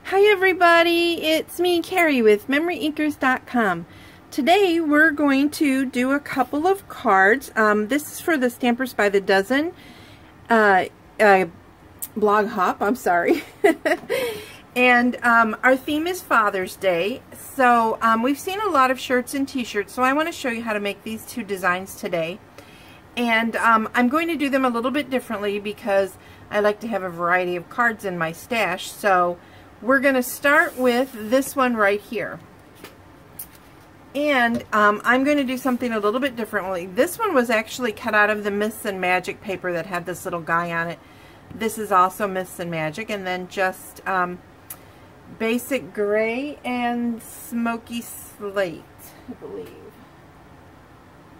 Hi everybody, it's me Carrie with MemoryInkers.com. Today we're going to do a couple of cards. This is for the Stampers by the Dozen blog hop, I'm sorry. And our theme is Father's Day. So we've seen a lot of shirts and t-shirts, so I want to show you how to make these two designs today. And I'm going to do them a little bit differently because I like to have a variety of cards in my stash. So we're going to start with this one right here. And I'm going to do something a little bit differently. This one was actually cut out of the Myths and Magic paper that had this little guy on it. This is also Myths and Magic, and then just basic gray and smoky slate, I believe.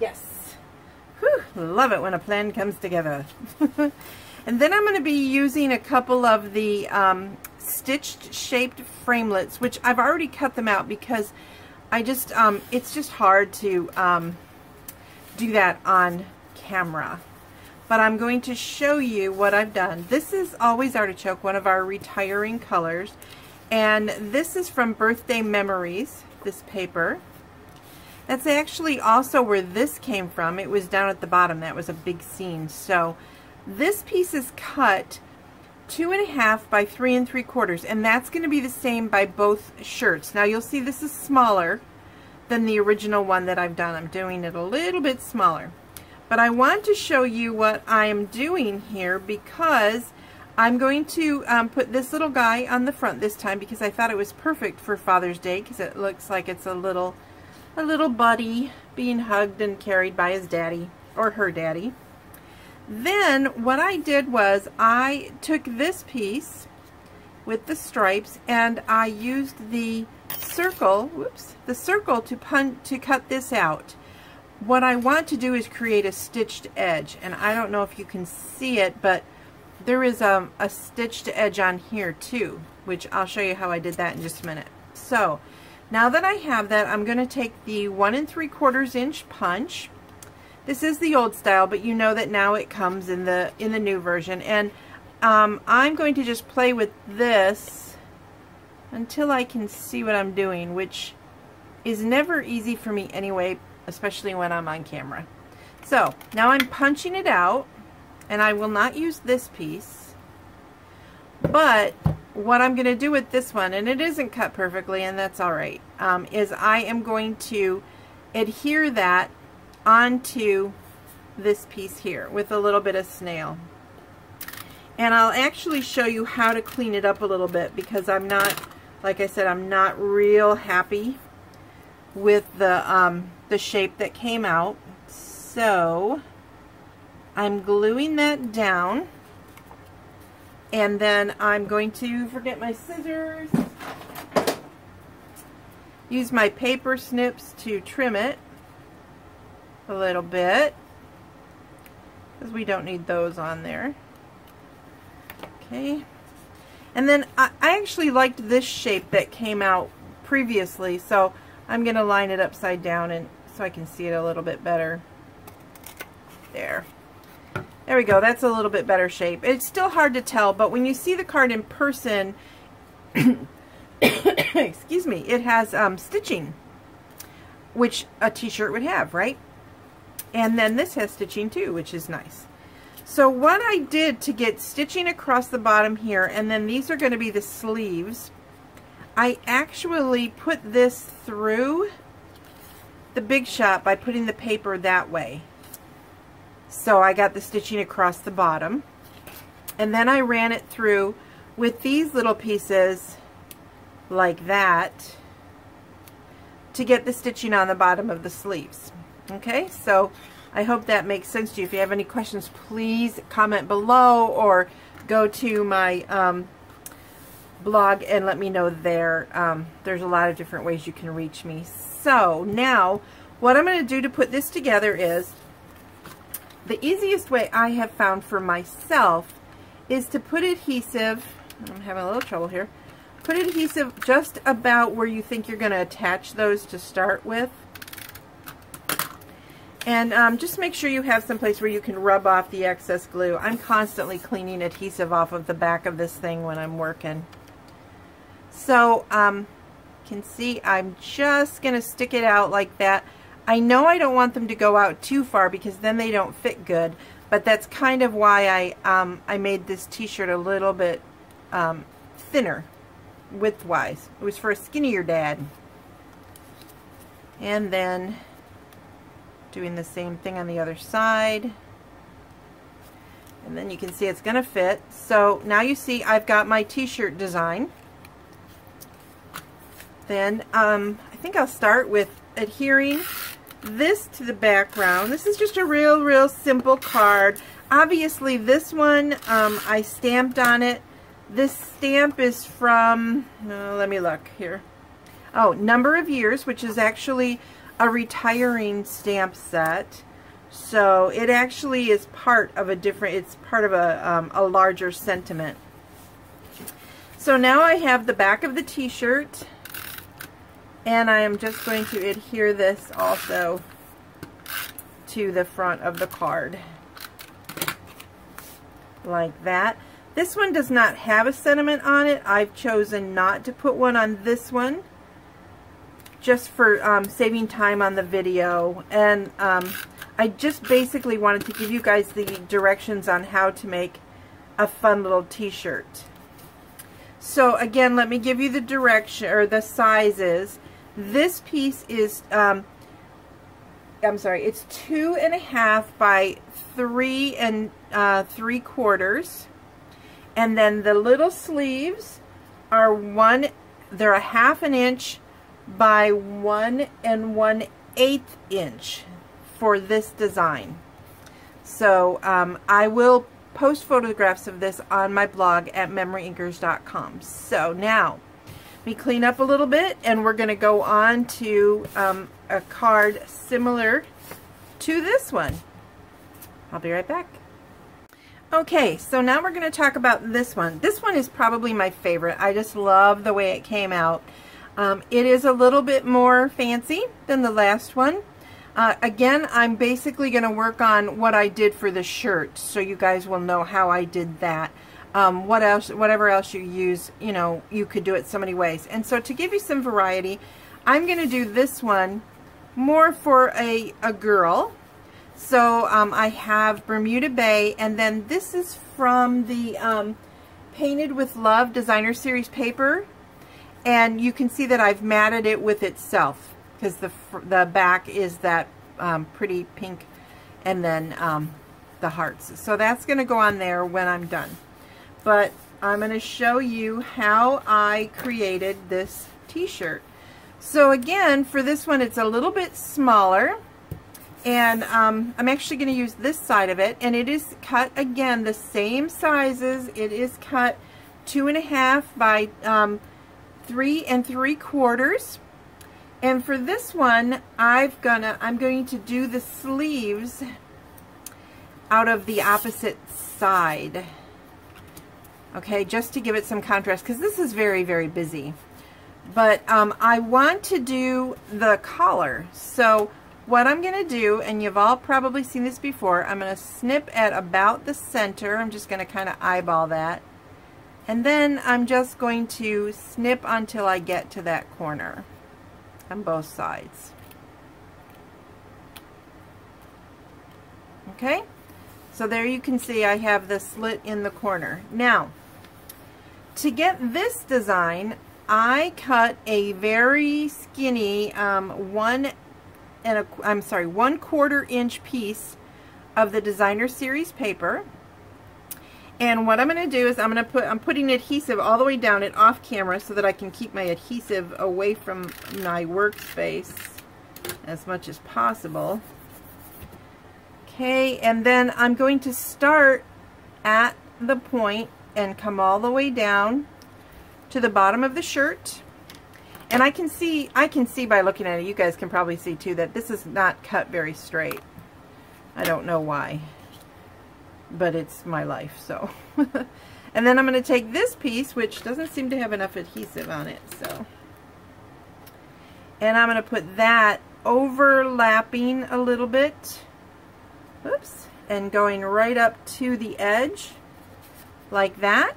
Yes. Whew, love it when a plan comes together. And then I'm going to be using a couple of the stitched shaped framelits, which I've already cut them out because I just it's just hard to do that on camera. But I'm going to show you what I've done. This is Always Artichoke, one of our retiring colors, and this is from Birthday Memories, this paper. That's actually also where this came from. It was down at the bottom. That was a big scene. So this piece is cut 2.5 by 3 3/4, and that's going to be the same by both shirts. Now you'll see this is smaller than the original one that I've done. I'm doing it a little bit smaller. But I want to show you what I am doing here because I'm going to put this little guy on the front this time because I thought it was perfect for Father's Day because it looks like it's a little buddy being hugged and carried by his daddy or her daddy. Then what I did was I took this piece with the stripes and I used the circle, to cut this out. What I want to do is create a stitched edge, and I don't know if you can see it, but there is a stitched edge on here too, which I'll show you how I did that in just a minute. So now that I have that, I'm going to take the 1 3/4 inch punch. This is the old style, but you know that now it comes in the new version, and I'm going to just play with this until I can see what I'm doing, which is never easy for me anyway, especially when I'm on camera. So now I'm punching it out, and I will not use this piece, but what I'm going to do with this one, and it isn't cut perfectly, and that's alright, is I am going to adhere that onto this piece here with a little bit of snail. And I'll actually show you how to clean it up a little bit because I'm not, like I said, I'm not real happy with the shape that came out. So I'm gluing that down, and then I'm going to forget my scissors, use my paper snips to trim it a little bit because we don't need those on there. Okay, and then I actually liked this shape that came out previously, so I'm going to line it upside down and so I can see it a little bit better. There we go. That's a little bit better shape. It's still hard to tell, but when you see the card in person excuse me, it has stitching, which a t-shirt would have, right? And then this has stitching too, which is nice. So what I did to get stitching across the bottom here, and then these are going to be the sleeves, I actually put this through the Big Shot by putting the paper that way. So I got the stitching across the bottom, and then I ran it through with these little pieces like that to get the stitching on the bottom of the sleeves. Okay, so I hope that makes sense to you. If you have any questions, please comment below or go to my blog and let me know there. There's a lot of different ways you can reach me. So now what I'm going to do to put this together is, the easiest way I have found for myself is to put adhesive, I'm having a little trouble here, put adhesive just about where you think you're going to attach those to start with. And just make sure you have some place where you can rub off the excess glue. I'm constantly cleaning adhesive off of the back of this thing when I'm working. So you can see I'm just going to stick it out like that. I know I don't want them to go out too far because then they don't fit good, but that's kind of why I made this t-shirt a little bit thinner width-wise. It was for a skinnier dad. And then doing the same thing on the other side. And then you can see it's going to fit. So now you see I've got my t-shirt design. Then I think I'll start with adhering this to the background. This is just a real simple card. Obviously this one I stamped on it. This stamp is from, let me look here. Oh, Number of Years, which is actually a retiring stamp set. So it actually is part of a different, it's part of a larger sentiment. So now I have the back of the t-shirt, and I am just going to adhere this also to the front of the card. Like that. This one does not have a sentiment on it. I've chosen not to put one on this one, just for saving time on the video. And I just basically wanted to give you guys the directions on how to make a fun little t-shirt. So again, let me give you the direction, or the sizes. This piece is, I'm sorry, it's 2.5 by 3 3/4. And then the little sleeves are they're a 1/2 inch by 1 1/8 inch for this design. So I will post photographs of this on my blog at memoryinkers.com. So now we clean up a little bit, and we're going to go on to a card similar to this one. I'll be right back. Okay, so now we're going to talk about this one. This one is probably my favorite. I just love the way it came out. It is a little bit more fancy than the last one. Again, I'm basically going to work on what I did for the shirt, so you guys will know how I did that. Whatever else you use, you know, you could do it so many ways. And so to give you some variety, I'm going to do this one more for a girl. So I have Bermuda Bay, and then this is from the Painted with Love Designer Series paper, and you can see that I've matted it with itself because the back is that pretty pink, and then the hearts. So that's going to go on there when I'm done. But I'm going to show you how I created this t-shirt. So again, for this one, it's a little bit smaller. And I'm actually going to use this side of it, and it is cut again the same sizes. It is cut 2.5 by 3 3/4. And for this one, I'm going to do the sleeves out of the opposite side. Okay, just to give it some contrast, because this is very busy. But I want to do the collar. So what I'm going to do, and you've all probably seen this before, I'm going to snip at about the center. I'm just going to kind of eyeball that. And then I'm just going to snip until I get to that corner on both sides. Okay? So there you can see I have the slit in the corner. Now, to get this design, I cut a very skinny 1/4 inch piece of the Designer Series paper. And what I'm going to do is I'm putting adhesive all the way down it off camera so that I can keep my adhesive away from my workspace as much as possible. Okay, and then I'm going to start at the point and come all the way down to the bottom of the shirt. And I can see by looking at it, you guys can probably see too, that this is not cut very straight. I don't know why, but it's my life, so. And then I'm going to take this piece, which doesn't seem to have enough adhesive on it, so. And I'm going to put that overlapping a little bit. Oops. And going right up to the edge, like that.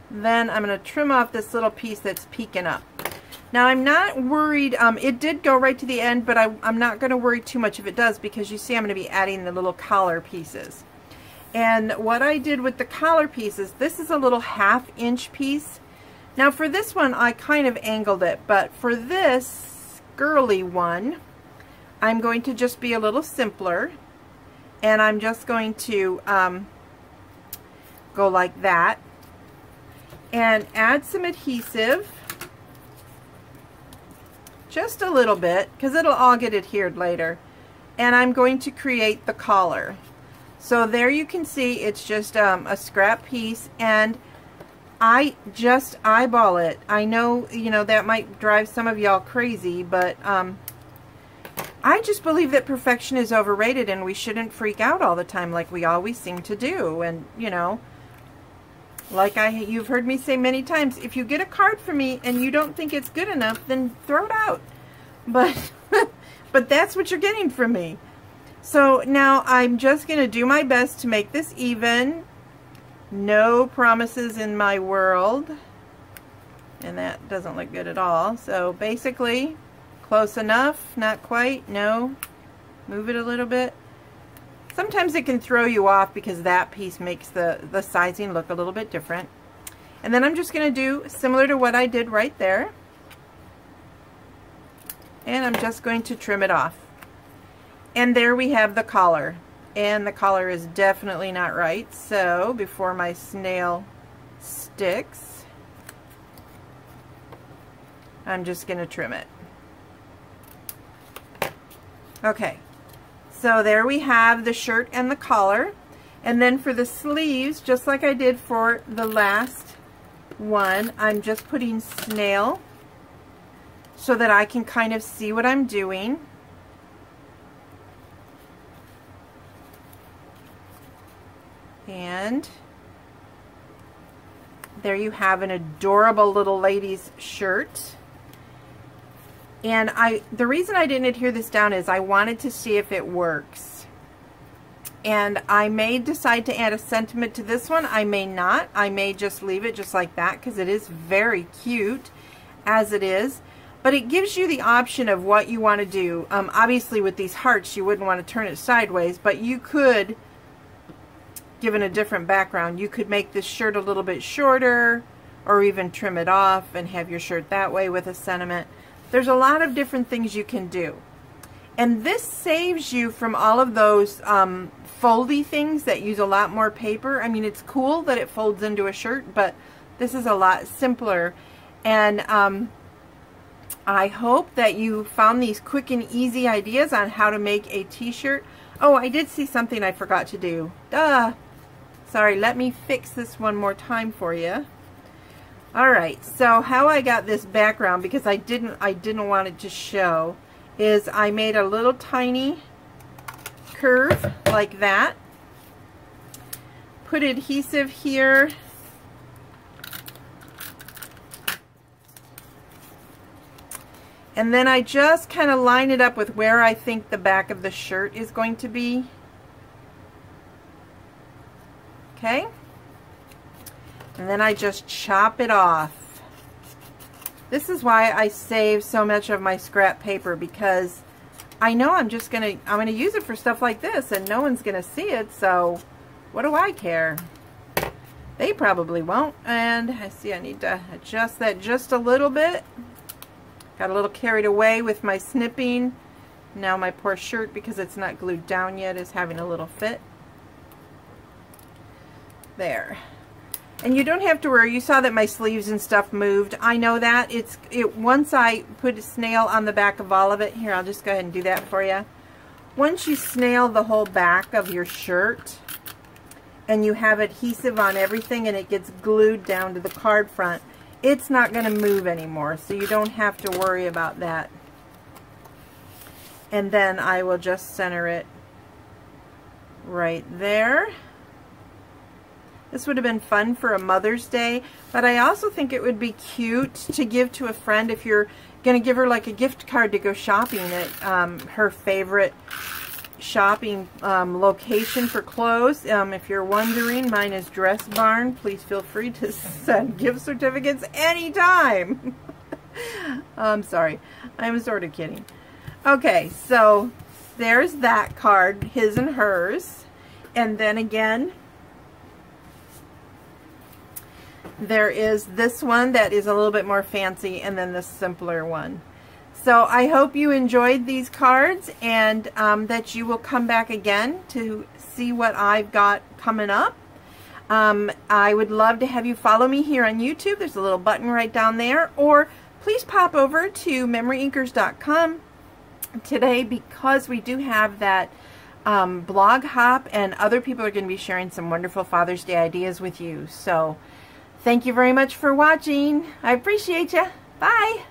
then I'm going to trim off this little piece that's peeking up. Now I'm not worried, it did go right to the end, but I'm not going to worry too much if it does, because you see I'm going to be adding the little collar pieces. And what I did with the collar pieces, this is a little 1/2 inch piece. Now for this one I kind of angled it, but for this girly one I'm going to just be a little simpler, and I'm just going to go like that and add some adhesive, just a little bit, because it'll all get adhered later, and I'm going to create the collar. So there you can see it's just a scrap piece, and I just eyeball it. I know, you know, that might drive some of y'all crazy, but I just believe that perfection is overrated and we shouldn't freak out all the time like we always seem to do. And, you know, like you've heard me say many times, if you get a card from me and you don't think it's good enough, then throw it out. But, but that's what you're getting from me. So now I'm just going to do my best to make this even. No promises in my world. And that doesn't look good at all. So basically, close enough, not quite, no. Move it a little bit. Sometimes it can throw you off because that piece makes the sizing look a little bit different. And then I'm just going to do similar to what I did right there. And I'm just going to trim it off. And there we have the collar. And the collar is definitely not right. So before my snail sticks, I'm just going to trim it. Okay. So there we have the shirt and the collar. And then for the sleeves, just like I did for the last one, I'm just putting snail so that I can kind of see what I'm doing. And there you have an adorable little lady's shirt. And the reason I didn't adhere this down is I wanted to see if it works. And I may decide to add a sentiment to this one. I may not. I may just leave it just like that because it is very cute as it is. But it gives you the option of what you want to do. Obviously with these hearts you wouldn't want to turn it sideways, but you could, given a different background, you could make this shirt a little bit shorter or even trim it off and have your shirt that way with a sentiment. There's a lot of different things you can do. And this saves you from all of those foldy things that use a lot more paper. I mean, it's cool that it folds into a shirt, but this is a lot simpler. And I hope that you found these quick and easy ideas on how to make a t-shirt. Oh, I did see something I forgot to do. Duh. Sorry, let me fix this one more time for you. Alright, so how I got this background, because I didn't want it to show, is I made a little tiny curve like that. Put adhesive here. And then I just kind of line it up with where I think the back of the shirt is going to be. Okay? And then I just chop it off. This is why I save so much of my scrap paper, because I know I'm gonna use it for stuff like this and no one's gonna see it, so what do I care? They probably won't. And I see I need to adjust that just a little bit. Got a little carried away with my snipping. Now my poor shirt, because it's not glued down yet, is having a little fit. There. And you don't have to worry. You saw that my sleeves and stuff moved. I know that. Once I put a snail on the back of all of it, here, I'll just go ahead and do that for you. Once you snail the whole back of your shirt and you have adhesive on everything and it gets glued down to the card front, it's not going to move anymore, so you don't have to worry about that. And then I will just center it right there. This would have been fun for a Mother's Day, but I also think it would be cute to give to a friend if you're going to give her like a gift card to go shopping at her favorite shopping location for clothes. If you're wondering, mine is Dress Barn. Please feel free to send gift certificates anytime. I'm sorry. I'm sort of kidding. Okay, so there's that card, his and hers. And then again, there is this one that is a little bit more fancy, and then the simpler one. So I hope you enjoyed these cards, and that you will come back again to see what I've got coming up. I would love to have you follow me here on YouTube. There's a little button right down there. Or please pop over to memoryinkers.com today, because we do have that blog hop, and other people are going to be sharing some wonderful Father's Day ideas with you. So thank you very much for watching. I appreciate you. Bye.